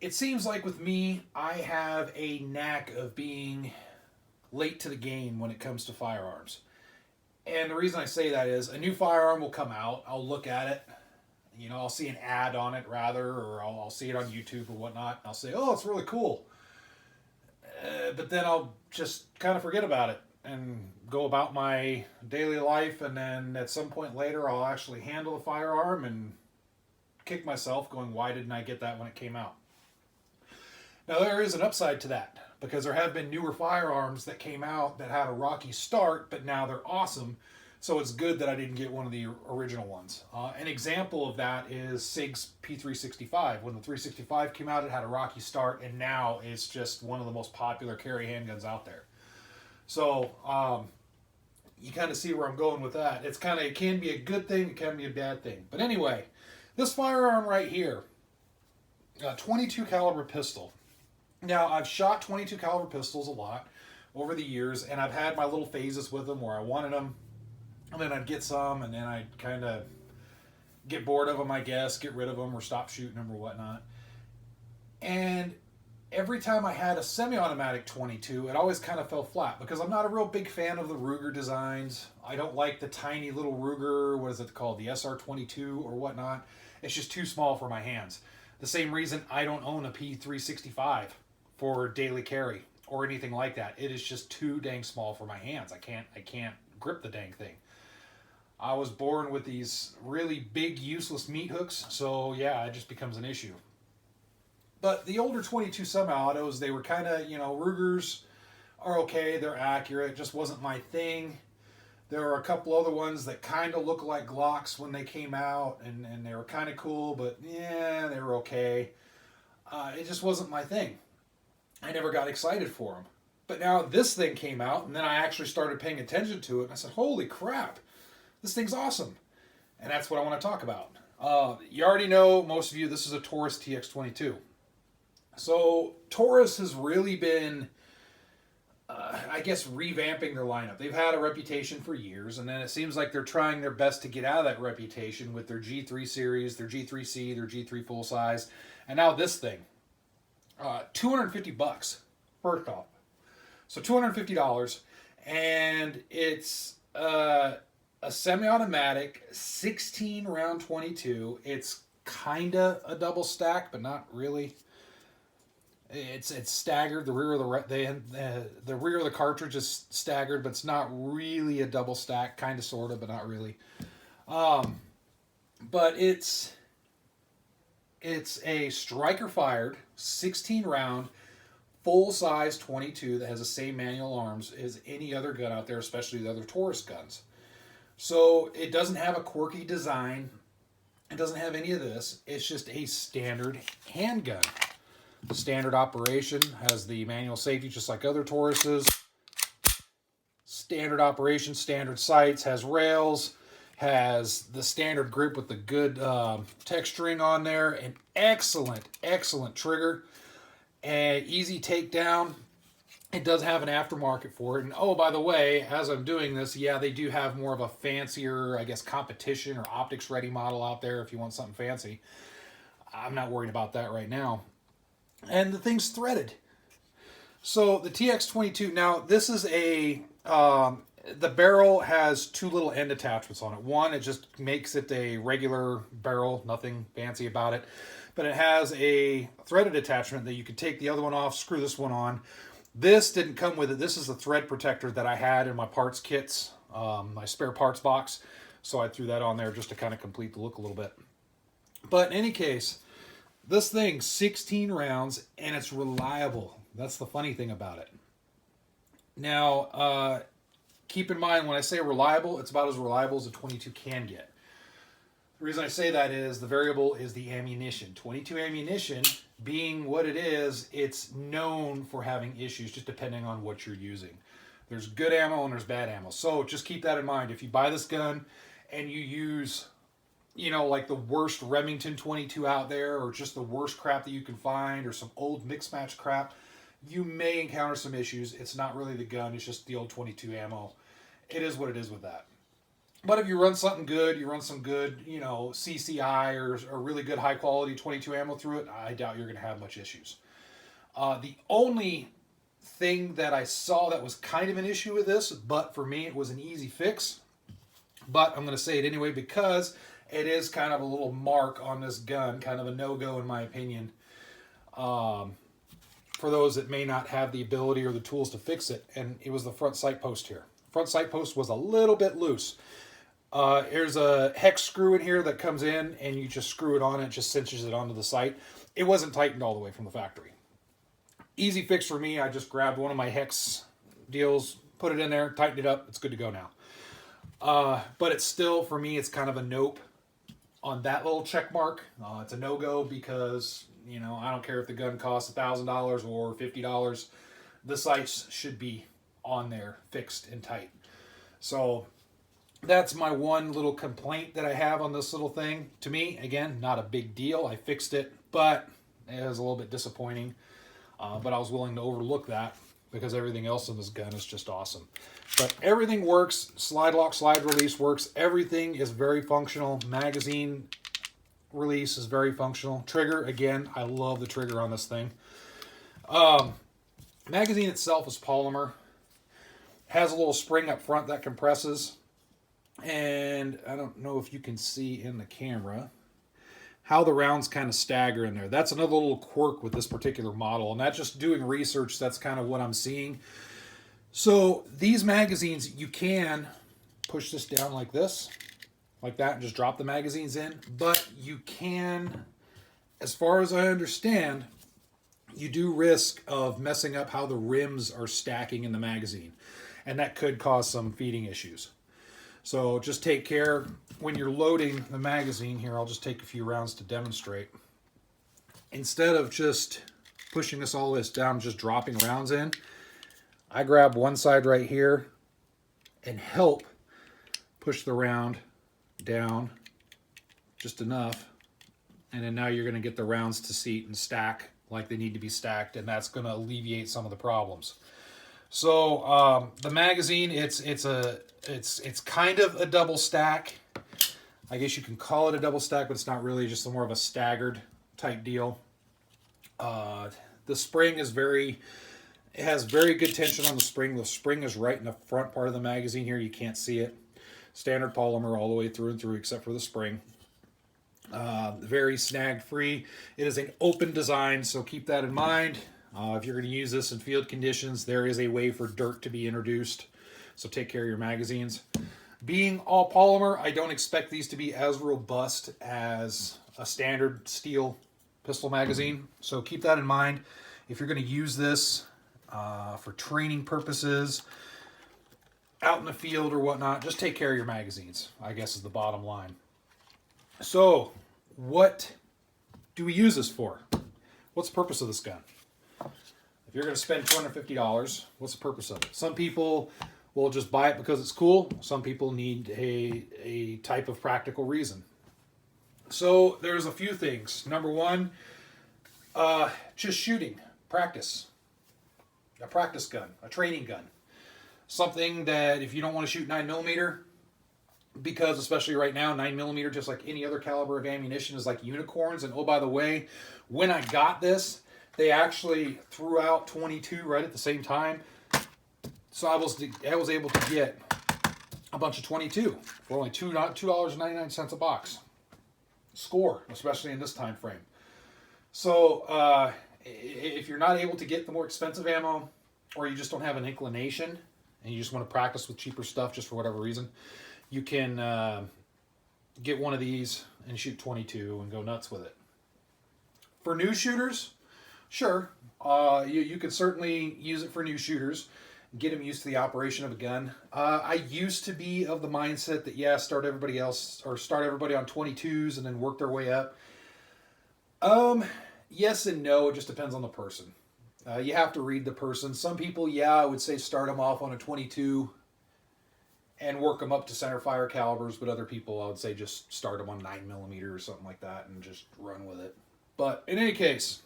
it seems like with me, I have a knack of being late to the game when it comes to firearms. And the reason I say that is a new firearm will come out. I'll look at it. You know, I'll see an ad on it rather, or I'll see it on YouTube or whatnot. And I'll say, oh, it's really cool. But then I'll just kind of forget about it and go about my daily life. And then at some point later, I'll actually handle the firearm and kick myself going, why didn't I get that when it came out? Now, there is an upside to that because there have been newer firearms that came out that had a rocky start, but now they're awesome. So it's good that I didn't get one of the original ones. An example of that is SIG's P365. When the 365 came out, it had a rocky start, and now it's just one of the most popular carry handguns out there. So you kind of see where I'm going with that. It can be a good thing, it can be a bad thing. But anyway, this firearm right here, a 22 caliber pistol. Now, I've shot 22 caliber pistols a lot over the years, and I've had my little phases with them where I wanted them, and then I'd get some, and then I'd kind of get bored of them, I guess, get rid of them or stop shooting them or whatnot. And every time I had a semi-automatic 22, it always kind of fell flat because I'm not a real big fan of the Ruger designs. I don't like the tiny little Ruger, what is it called, the SR22 or whatnot. It's just too small for my hands. The same reason I don't own a P365 for daily carry or anything like that. It is just too dang small for my hands. I can't grip the dang thing. I was born with these really big useless meat hooks, so yeah, it just becomes an issue. But the older 22 semi-autos, they were kind of, Rugers are okay, they're accurate, just wasn't my thing. There were a couple other ones that kind of look like Glocks when they came out, and they were kind of cool, but yeah, they were okay. It just wasn't my thing. I never got excited for them. But now this thing came out, and then I actually started paying attention to it, and I said, holy crap, this thing's awesome. And that's what I want to talk about. You already know, most of you, this is a Taurus TX22. So Taurus has really been, I guess, revamping their lineup. They've had a reputation for years, and then it seems like they're trying their best to get out of that reputation with their G3 series, their G3C, their G3 full size, and now this thing. $250 first off. So $250, and it's a semi-automatic 16 round 22. It's kind of a double stack, but not really. It's staggered. The rear of the rear of the cartridge is staggered, but it's not really a double stack. Kind of, sort of, but not really. But it's a striker fired 16 round full size 22 that has the same manual arms as any other gun out there, especially the other Taurus guns. So it doesn't have a quirky design. It doesn't have any of this. It's just a standard handgun. Standard operation, has the manual safety just like other Tauruses. Standard operation, standard sights, has rails, has the standard grip with the good texturing on there, an excellent trigger, and easy takedown. It does have an aftermarket for it. And oh, by the way, as I'm doing this, yeah, they do have more of a fancier, I guess, competition or optics ready model out there if you want something fancy. I'm not worried about that right now. And the thing's threaded. So the TX22, now this is the barrel has two little end attachments on it. One, it just makes it a regular barrel, nothing fancy about it. But it has a threaded attachment that you can take the other one off, screw this one on. This didn't come with it. This is the thread protector that I had in my parts kits, my spare parts box. So I threw that on there just to kind of complete the look a little bit. But in any case, this thing, 16 rounds, and it's reliable. That's the funny thing about it. Now, keep in mind, when I say reliable, it's about as reliable as a 22 can get. The reason I say that is the variable is the ammunition. 22 ammunition, being what it is, it's known for having issues just depending on what you're using. There's good ammo and there's bad ammo. So just keep that in mind. If you buy this gun and you use, like the worst Remington 22 out there, or just the worst crap that you can find, or some old mix match crap, you may encounter some issues. It's not really the gun, it's just the old 22 ammo. It is what it is with that. But if you run something good, you run some good, you know, CCI or really good high quality 22 ammo through it, I doubt you're going to have much issues. The only thing that I saw that was kind of an issue with this, but for me it was an easy fix, but I'm going to say it anyway because it is kind of a little mark on this gun, kind of a no-go in my opinion. For those that may not have the ability or the tools to fix it, and it was the front sight post here. Front sight post was a little bit loose. There's a hex screw in here that comes in, and you just screw it on, and it just cinches it onto the sight. It wasn't tightened all the way from the factory. Easy fix for me. I just grabbed one of my hex deals, put it in there, tightened it up. It's good to go now. But it's still, for me, it's kind of a nope on that little check mark. It's a no-go because, you know, I don't care if the gun costs $1,000 or $50. The sights should be on there, fixed and tight. So that's my one little complaint that I have on this little thing. To me, again, not a big deal. I fixed it, but it was a little bit disappointing. But I was willing to overlook that because everything else in this gun is just awesome. But everything works. Slide lock, slide release works. Everything is very functional. Magazine release is very functional. Trigger, again, I love the trigger on this thing. Magazine itself is polymer. Has a little spring up front that compresses. And I don't know if you can see in the camera how the rounds kind of stagger in there. That's another little quirk with this particular model. And that's just doing research. That's kind of what I'm seeing. So these magazines, you can push this down like this, like that, and just drop the magazines in. But you can, as far as I understand, you do risk of messing up how the rims are stacking in the magazine. And that could cause some feeding issues. So just take care when you're loading the magazine. Here, I'll just take a few rounds to demonstrate. Instead of just pushing this all this down, just dropping rounds in, I grab one side right here and help push the round down just enough. And then now you're going to get the rounds to seat and stack like they need to be stacked, and that's going to alleviate some of the problems. So the magazine, it's kind of a double stack. I guess you can call it a double stack, but it's not really, just more of a staggered type deal. The spring is it has very good tension on the spring. The spring is right in the front part of the magazine here. You can't see it. Standard polymer all the way through and through except for the spring. Very snag free. It is an open design, so keep that in mind. If you're going to use this in field conditions, there is a way for dirt to be introduced. So take care of your magazines. Being all polymer, I don't expect these to be as robust as a standard steel pistol magazine. So keep that in mind. If you're going to use this for training purposes, out in the field or whatnot, just take care of your magazines, I guess is the bottom line. So what do we use this for? What's the purpose of this gun? If you're going to spend $250, what's the purpose of it? Some people will just buy it because it's cool. Some people need a type of practical reason. So there's a few things. Number one, just shooting, practice. A practice gun, a training gun. Something that if you don't want to shoot 9mm, because especially right now, 9mm, just like any other caliber of ammunition, is like unicorns. And oh, by the way, when I got this, they actually threw out 22 right at the same time. So I was able to get a bunch of 22 for only $2.99 a box. Score, especially in this time frame. So if you're not able to get the more expensive ammo, or you just don't have an inclination and you just want to practice with cheaper stuff just for whatever reason, you can get one of these and shoot 22 and go nuts with it. For new shooters, sure, you could certainly use it for new shooters, get them used to the operation of a gun. I used to be of the mindset that, yeah, start everybody on 22s and then work their way up. Yes and no, it just depends on the person. You have to read the person. Some people, yeah, I would say start them off on a 22 and work them up to center fire calibers, but other people, I would say just start them on 9mm or something like that and just run with it. But in any case,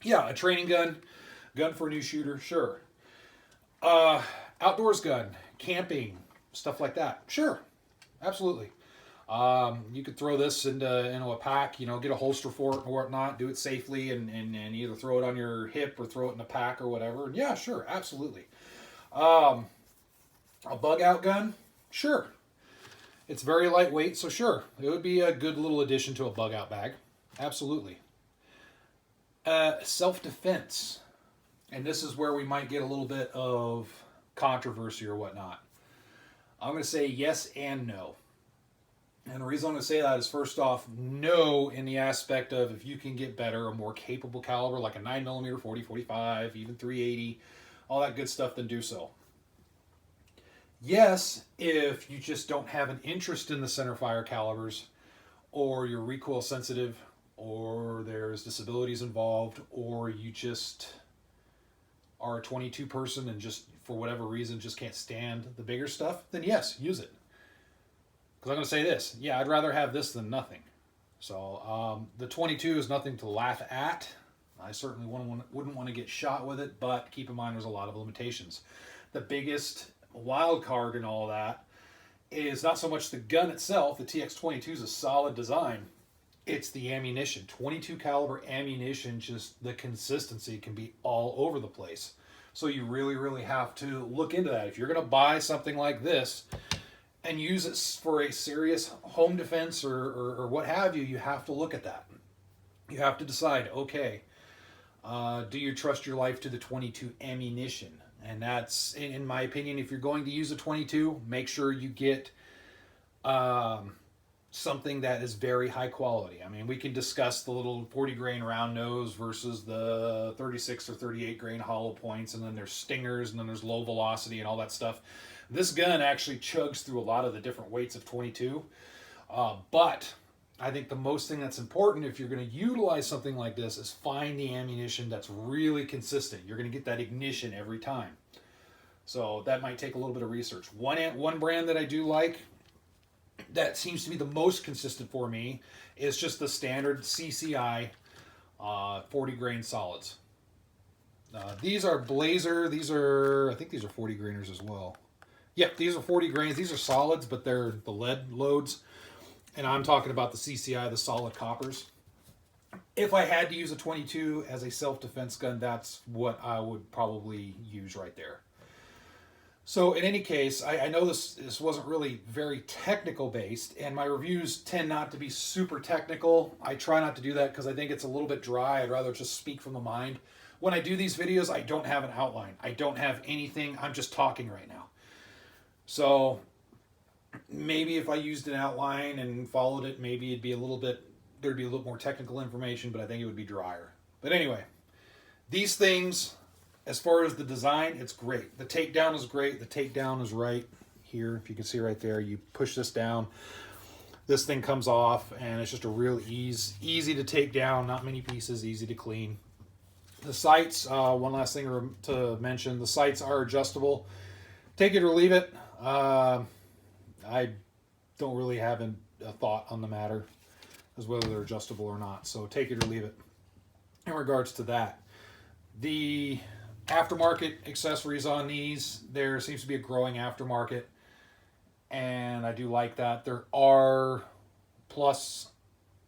yeah, a training gun for a new shooter, sure. Outdoors gun, camping, stuff like that, sure. Absolutely. You could throw this into a pack, you know, get a holster for it or whatnot, do it safely, and either throw it on your hip or throw it in a pack or whatever. And yeah, sure, absolutely. Um, a bug out gun, sure. It's very lightweight, so sure, it would be a good little addition to a bug out bag. Absolutely. Self defense, and this is where we might get a little bit of controversy or whatnot. I'm going to say yes and no. And the reason I'm going to say that is, first off, no, in the aspect of if you can get better, a more capable caliber like a 9mm, 40, 45, even 380, all that good stuff, then do so. Yes, if you just don't have an interest in the centerfire calibers, or you're recoil sensitive, or there's disabilities involved, or you just are a 22 person and just for whatever reason just can't stand the bigger stuff, then yes, use it. Because I'm going to say this, yeah, I'd rather have this than nothing. So the 22 is nothing to laugh at. I certainly wouldn't want to get shot with it, but keep in mind there's a lot of limitations. The biggest wild card in all that is not so much the gun itself. The TX22 is a solid design. It's the ammunition. 22 caliber ammunition, just the consistency can be all over the place. So you really, really have to look into that. If you're going to buy something like this and use it for a serious home defense or what have you, you have to look at that. You have to decide, okay, do you trust your life to the 22 ammunition? And that's, in my opinion, if you're going to use a 22, make sure you get something that is very high quality. I mean, we can discuss the little 40 grain round nose versus the 36 or 38 grain hollow points, and then there's stingers, and then there's low velocity and all that stuff. This gun actually chugs through a lot of the different weights of 22, but I think the most thing that's important if you're going to utilize something like this is find the ammunition that's really consistent. You're going to get that ignition every time. So that might take a little bit of research. One brand that I do like, that seems to be the most consistent for me, is just the standard CCI 40 grain solids. These are Blazer. I think these are 40 grainers as well. Yep, these are 40 grains. These are solids, but they're the lead loads. And I'm talking about the CCI, the solid coppers. If I had to use a 22 as a self-defense gun, that's what I would probably use right there. So in any case, I know this wasn't really very technical based, and my reviews tend not to be super technical. I try not to do that because I think it's a little bit dry. I'd rather just speak from the mind. When I do these videos, I don't have an outline. I don't have anything. I'm just talking right now. So maybe if I used an outline and followed it, maybe there'd be a little more technical information, but I think it would be drier. But anyway, these things, as far as the design, it's great. The takedown is great. The takedown is right here. If you can see right there, you push this down, this thing comes off, and it's just a real easy to take down. Not many pieces, easy to clean. The sights, one last thing to mention, the sights are adjustable. Take it or leave it. I don't really have a thought on the matter as whether they're adjustable or not. So take it or leave it in regards to that. The aftermarket accessories on these, there seems to be a growing aftermarket, and I do like that. There are plus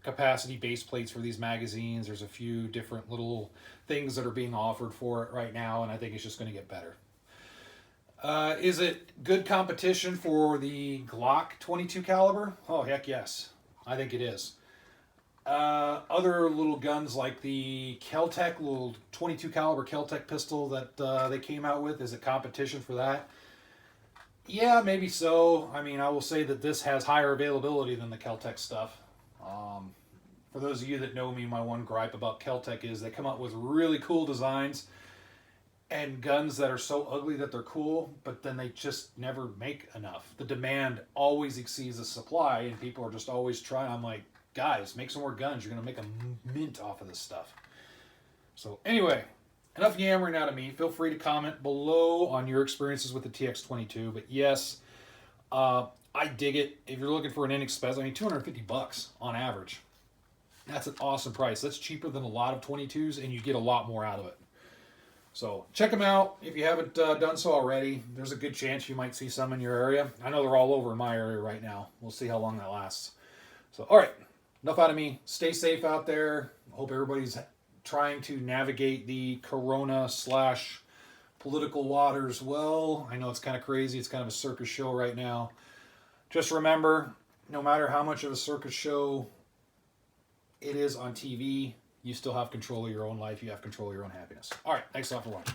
capacity base plates for these magazines. There's a few different little things that are being offered for it right now, and I think it's just going to get better. Is it good competition for the Glock 22 caliber? Oh, heck yes. I think it is. Other little guns like the Kel-Tec, little 22 caliber Kel-Tec pistol that they came out with, is it competition for that? Yeah, maybe so. I mean, I will say that this has higher availability than the Kel-Tec stuff. For those of you that know me, my one gripe about Kel-Tec is they come out with really cool designs and guns that are so ugly that they're cool, but then they just never make enough. The demand always exceeds the supply, and people are just always trying. I'm like, guys, make some more guns. You're going to make a mint off of this stuff. So anyway, enough yammering out of me. Feel free to comment below on your experiences with the TX22. But yes, I dig it. If you're looking for an inexpensive, I mean, $250 on average. That's an awesome price. That's cheaper than a lot of 22s, and you get a lot more out of it. So check them out if you haven't done so already. There's a good chance you might see some in your area. I know they're all over in my area right now. We'll see how long that lasts. So, all right, enough out of me. Stay safe out there. Hope everybody's trying to navigate the Corona / political waters well. I know it's kind of crazy. It's kind of a circus show right now. Just remember, no matter how much of a circus show it is on TV, you still have control of your own life. You have control of your own happiness. All right, thanks a lot for watching.